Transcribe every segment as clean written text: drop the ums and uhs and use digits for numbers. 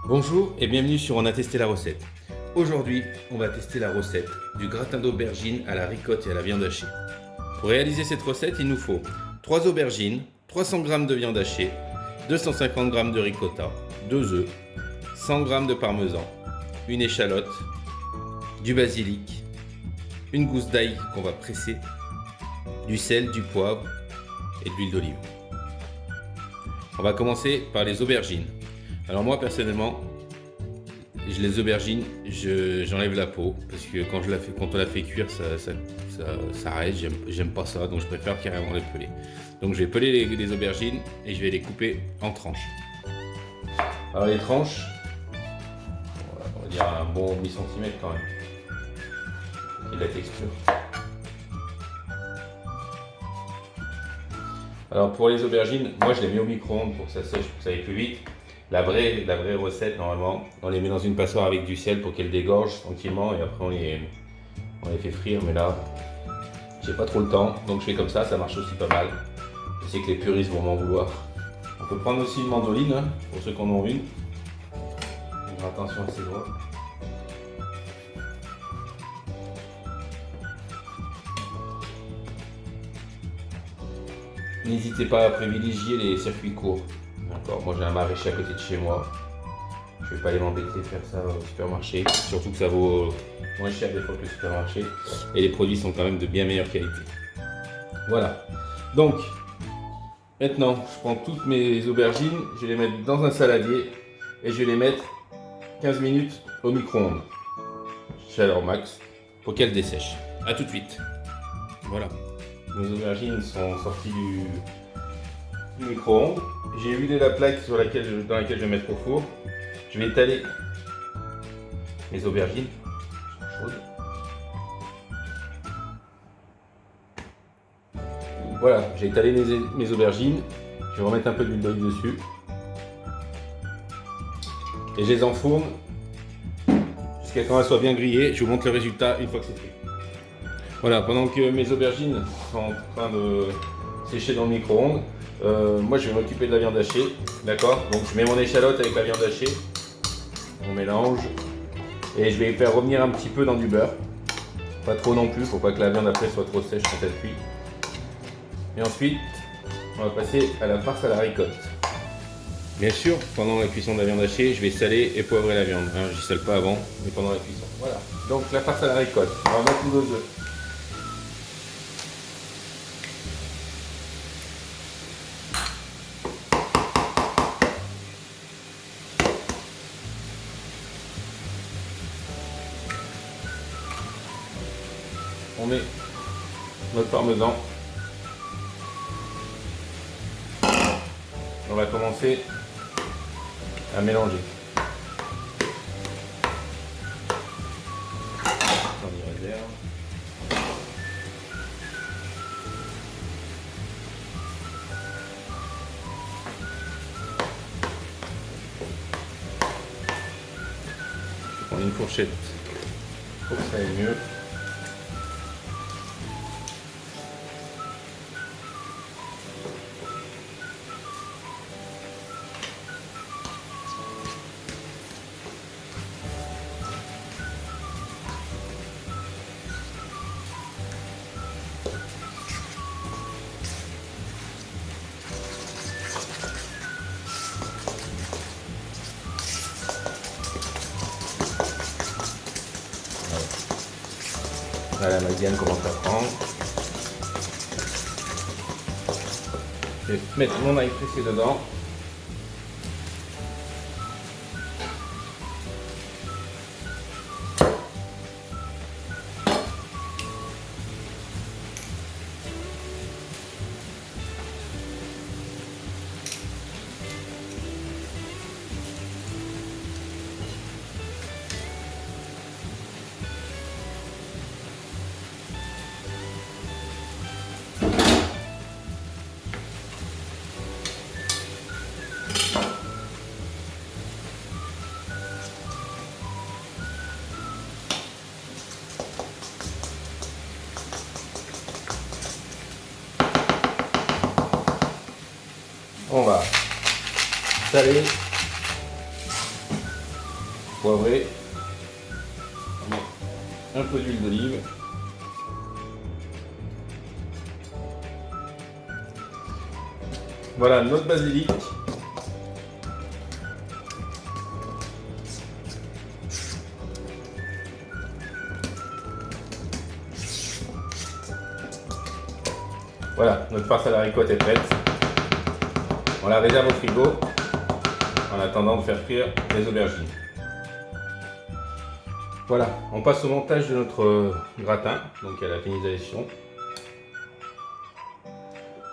Bonjour et bienvenue sur On a testé la recette. Aujourd'hui, on va tester la recette du gratin d'aubergine à la ricotte et à la viande hachée. Pour réaliser cette recette, il nous faut 3 aubergines, 300 g de viande hachée, 250 g de ricotta, 2 œufs, 100 g de parmesan, une échalote, du basilic, une gousse d'ail qu'on va presser, du sel, du poivre et de l'huile d'olive. On va commencer par les aubergines. Alors moi personnellement, les aubergines, j'enlève la peau parce que quand on la fait cuire, ça reste. J'aime pas ça, donc je préfère carrément les peler. Donc je vais peler les aubergines et je vais les couper en tranches. Alors les tranches, on va dire un bon demi-centimètre quand même. Et de la texture. Alors pour les aubergines, moi je les mets au micro-ondes pour que ça sèche, pour que ça aille plus vite. La vraie recette, normalement, on les met dans une passoire avec du sel pour qu'elles dégorgent tranquillement et après on les fait frire. Mais là, j'ai pas trop le temps, donc je fais comme ça marche aussi pas mal. Je sais que les puristes vont m'en vouloir. On peut prendre aussi une mandoline, hein, pour ceux qui en ont une. Faire attention à ses doigts. N'hésitez pas à privilégier les circuits courts. D'accord, moi j'ai un maraîcher à côté de chez moi. Je vais pas aller m'embêter faire ça au supermarché. Surtout que ça vaut moins cher des fois que le supermarché. Et les produits sont quand même de bien meilleure qualité. Voilà. Donc, maintenant, je prends toutes mes aubergines, je vais les mettre dans un saladier et je vais les mettre 15 minutes au micro-ondes. Chaleur max pour qu'elles dessèchent. A tout de suite. Voilà. Mes aubergines sont sorties du micro-ondes. J'ai huilé la plaque dans laquelle je vais mettre au four. Je vais étaler mes aubergines chaudes. Voilà, j'ai étalé mes aubergines. Je vais remettre un peu d'huile d'olive dessus. Et je les enfourne jusqu'à quand elles soient bien grillées. Je vous montre le résultat une fois que c'est fait. Voilà, pendant que mes aubergines sont en train de sécher dans le micro-ondes, moi je vais m'occuper de la viande hachée, d'accord? Donc je mets mon échalote avec la viande hachée, on mélange et je vais faire revenir un petit peu dans du beurre, pas trop non plus, faut pas que la viande après soit trop sèche quand elle cuit. Et ensuite, on va passer à la farce à la ricotte. Bien sûr, pendant la cuisson de la viande hachée, je vais saler et poivrer la viande. Hein, je ne sale pas avant, mais pendant la cuisson. Voilà. Donc la farce à la ricotte, on va mettre nos œufs. On met notre parmesan. On va commencer à mélanger. On y réserve. Je prends une fourchette pour que ça aille mieux. Là, la Madiane commence à prendre. Je vais mettre mon ail pressé dedans. On va saler poivrée. On met un peu d'huile d'olive. Voilà notre basilic. Voilà, notre farce à la ricotte est prête. On la réserve au frigo en attendant de faire frire les aubergines. Voilà, on passe au montage de notre gratin, donc à la finalisation.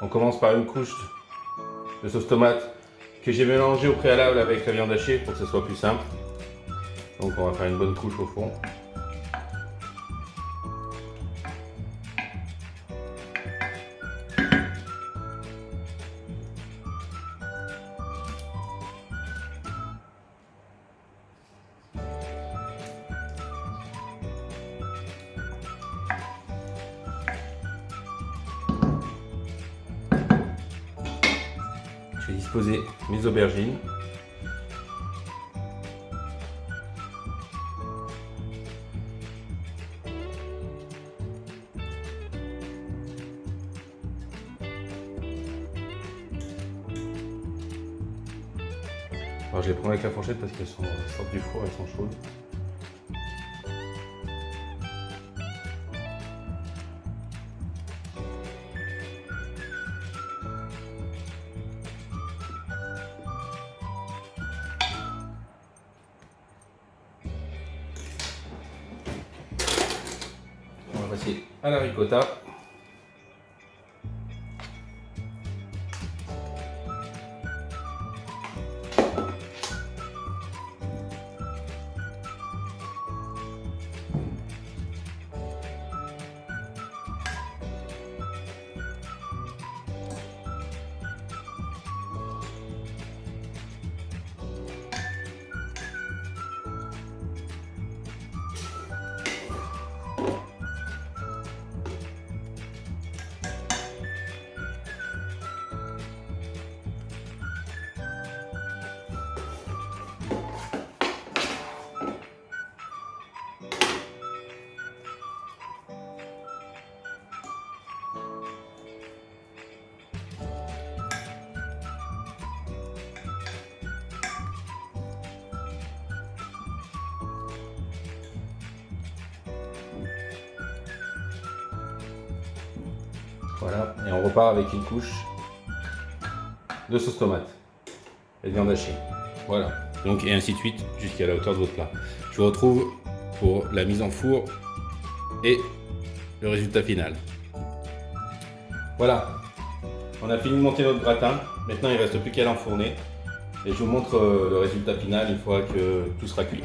On commence par une couche de sauce tomate que j'ai mélangée au préalable avec la viande hachée pour que ce soit plus simple. Donc on va faire une bonne couche au fond. Je vais disposer mes aubergines. Alors je les prends avec la fourchette parce qu'elles sortent du four, elles sont chaudes. On va passer à la ricotta. Voilà, et on repart avec une couche de sauce tomate et de viande hachée. Voilà, donc et ainsi de suite jusqu'à la hauteur de votre plat. Je vous retrouve pour la mise en four et le résultat final. Voilà, on a fini de monter notre gratin. Maintenant il ne reste plus qu'à l'enfourner et je vous montre le résultat final une fois que tout sera cuit.